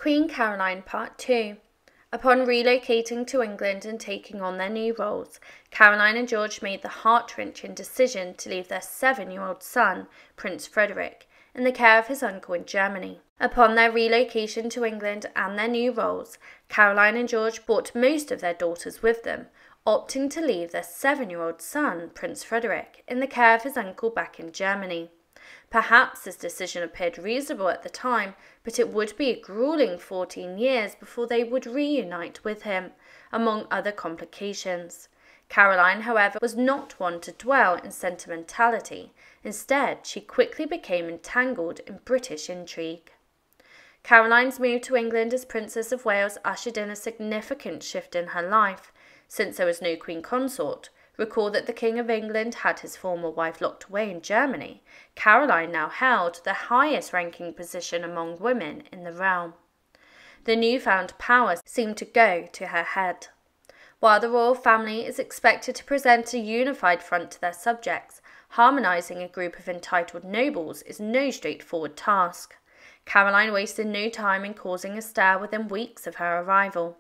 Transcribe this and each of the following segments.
Queen Caroline Part 2. Upon relocating to England and taking on their new roles, Caroline and George made the heart-wrenching decision to leave their 7-year-old son, Prince Frederick, in the care of his uncle in Germany. Upon their relocation to England and their new roles, Caroline and George brought most of their daughters with them, opting to leave their 7-year-old son, Prince Frederick, in the care of his uncle back in Germany. Perhaps this decision appeared reasonable at the time, but it would be a grueling 14 years before they would reunite with him, among other complications. Caroline, however, was not one to dwell in sentimentality. Instead, she quickly became entangled in British intrigue. Caroline's move to England as Princess of Wales ushered in a significant shift in her life. Since there was no Queen Consort, recall that the King of England had his former wife locked away in Germany, Caroline now held the highest ranking position among women in the realm. The newfound power seemed to go to her head. While the royal family is expected to present a unified front to their subjects, harmonising a group of entitled nobles is no straightforward task. Caroline wasted no time in causing a stir within weeks of her arrival.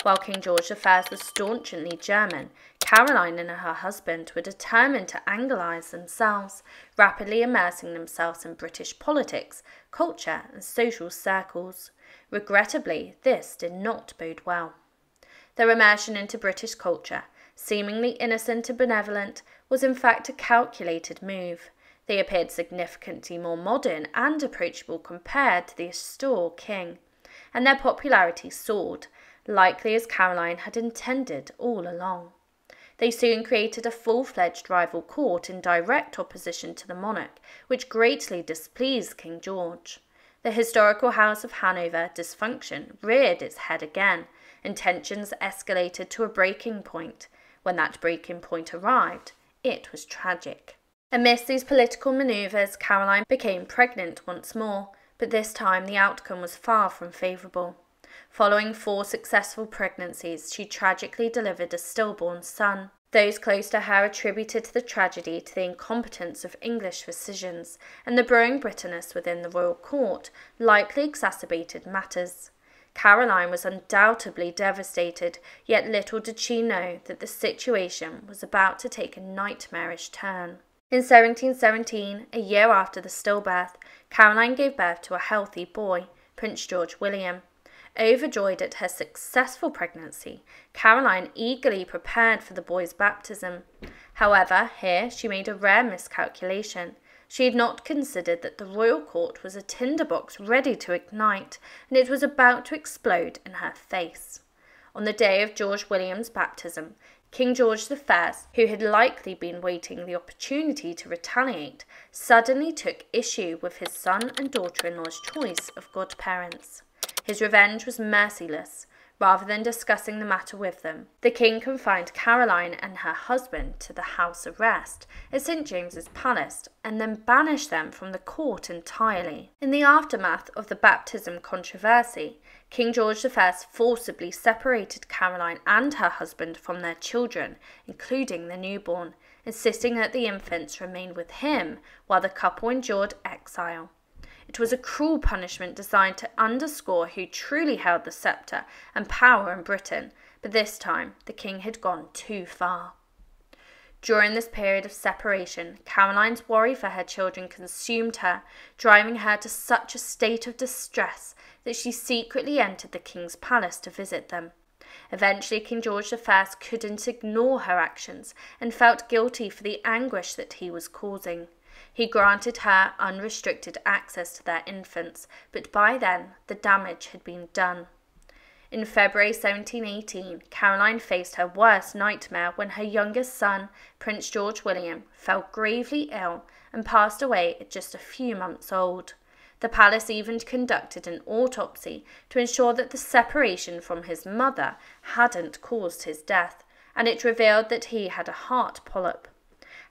While King George I was staunchly German, Caroline and her husband were determined to Anglicise themselves, rapidly immersing themselves in British politics, culture and social circles. Regrettably, this did not bode well. Their immersion into British culture, seemingly innocent and benevolent, was in fact a calculated move. They appeared significantly more modern and approachable compared to the austere king, and their popularity soared, likely as Caroline had intended all along. They soon created a full-fledged rival court in direct opposition to the monarch, which greatly displeased King George. The historical House of Hanover dysfunction reared its head again, and tensions escalated to a breaking point. When that breaking point arrived, it was tragic. Amidst these political manoeuvres, Caroline became pregnant once more, but this time the outcome was far from favourable. Following 4 successful pregnancies, she tragically delivered a stillborn son. Those close to her attributed the tragedy to the incompetence of English physicians, and the brewing bitterness within the royal court likely exacerbated matters. Caroline was undoubtedly devastated, yet little did she know that the situation was about to take a nightmarish turn. In 1717, a year after the stillbirth, Caroline gave birth to a healthy boy, Prince George William. Overjoyed at her successful pregnancy, Caroline eagerly prepared for the boy's baptism. However, here she made a rare miscalculation. She had not considered that the royal court was a tinderbox ready to ignite, and it was about to explode in her face. On the day of George William's baptism, King George I, who had likely been waiting the opportunity to retaliate, suddenly took issue with his son and daughter-in-law's choice of godparents. His revenge was merciless. Rather than discussing the matter with them, the king confined Caroline and her husband to the house arrest at St. James's Palace and then banished them from the court entirely. In the aftermath of the baptism controversy, King George I forcibly separated Caroline and her husband from their children, including the newborn, insisting that the infants remain with him while the couple endured exile. It was a cruel punishment designed to underscore who truly held the sceptre and power in Britain, but this time the king had gone too far. During this period of separation, Caroline's worry for her children consumed her, driving her to such a state of distress that she secretly entered the king's palace to visit them. Eventually, King George I couldn't ignore her actions and felt guilty for the anguish that he was causing. He granted her unrestricted access to their infants, but by then the damage had been done. In February 1718, Caroline faced her worst nightmare when her youngest son, Prince George William, fell gravely ill and passed away at just a few months old. The palace even conducted an autopsy to ensure that the separation from his mother hadn't caused his death, and it revealed that he had a heart polyp.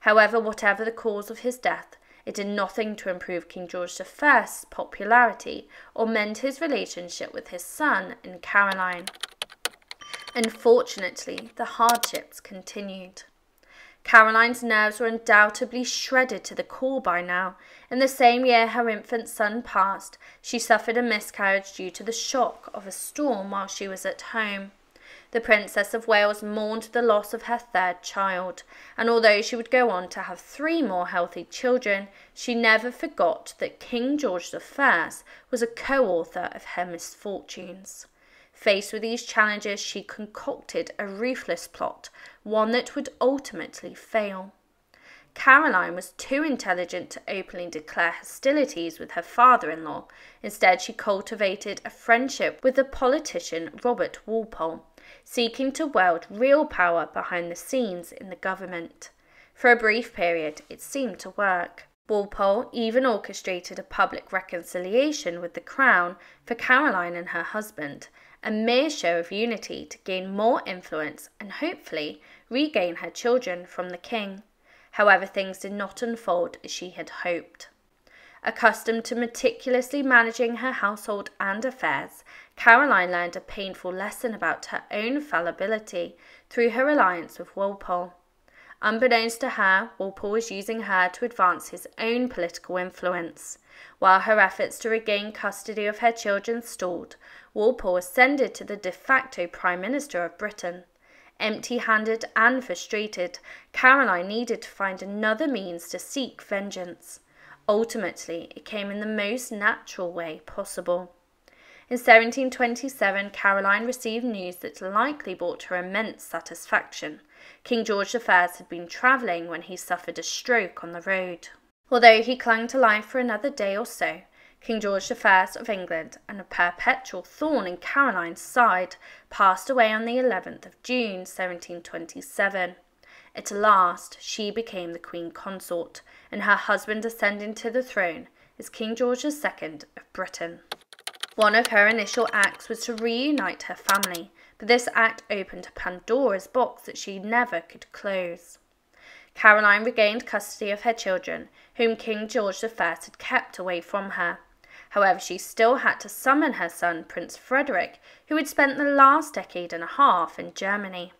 However, whatever the cause of his death, it did nothing to improve King George I's popularity or mend his relationship with his son and Caroline. Unfortunately, the hardships continued. Caroline's nerves were undoubtedly shredded to the core by now. In the same year her infant son passed, she suffered a miscarriage due to the shock of a storm while she was at home. The Princess of Wales mourned the loss of her third child, and although she would go on to have 3 more healthy children, she never forgot that King George I was a co-author of her misfortunes. Faced with these challenges, she concocted a ruthless plot, one that would ultimately fail. Caroline was too intelligent to openly declare hostilities with her father-in-law. Instead, she cultivated a friendship with the politician Robert Walpole, seeking to wield real power behind the scenes in the government. For a brief period, it seemed to work. Walpole even orchestrated a public reconciliation with the crown for Caroline and her husband, a mere show of unity to gain more influence and hopefully regain her children from the king. However, things did not unfold as she had hoped. Accustomed to meticulously managing her household and affairs, Caroline learned a painful lesson about her own fallibility through her alliance with Walpole. Unbeknownst to her, Walpole was using her to advance his own political influence. While her efforts to regain custody of her children stalled, Walpole ascended to the de facto Prime Minister of Britain. Empty-handed and frustrated, Caroline needed to find another means to seek vengeance. Ultimately, it came in the most natural way possible. In 1727, Caroline received news that likely brought her immense satisfaction. King George I had been travelling when he suffered a stroke on the road. Although he clung to life for another day or so, King George I of England, and a perpetual thorn in Caroline's side, passed away on the 11th of June 1727. At last, she became the Queen Consort, and her husband ascended to the throne as King George II of Britain. One of her initial acts was to reunite her family, but this act opened Pandora's box that she never could close. Caroline regained custody of her children, whom King George I had kept away from her. However, she still had to summon her son, Prince Frederick, who had spent the last decade and a half in Germany.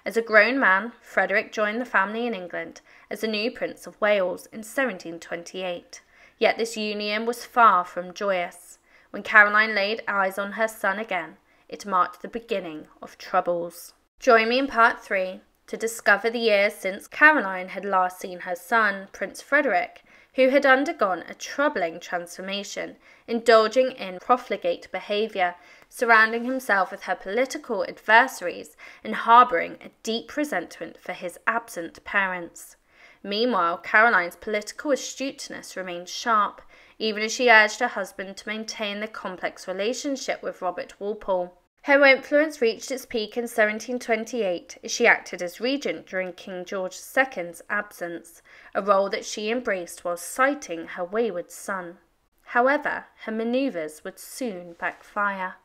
As a grown man, Frederick joined the family in England as the new Prince of Wales in 1728. Yet this union was far from joyous. When Caroline laid eyes on her son again, it marked the beginning of troubles. Join me in part 3 to discover the years since Caroline had last seen her son, Prince Frederick, who had undergone a troubling transformation, indulging in profligate behaviour, surrounding himself with her political adversaries, and harbouring a deep resentment for his absent parents. Meanwhile, Caroline's political astuteness remained sharp, even as she urged her husband to maintain the complex relationship with Robert Walpole. Her influence reached its peak in 1728 as she acted as regent during King George II's absence, a role that she embraced while citing her wayward son. However, her manoeuvres would soon backfire.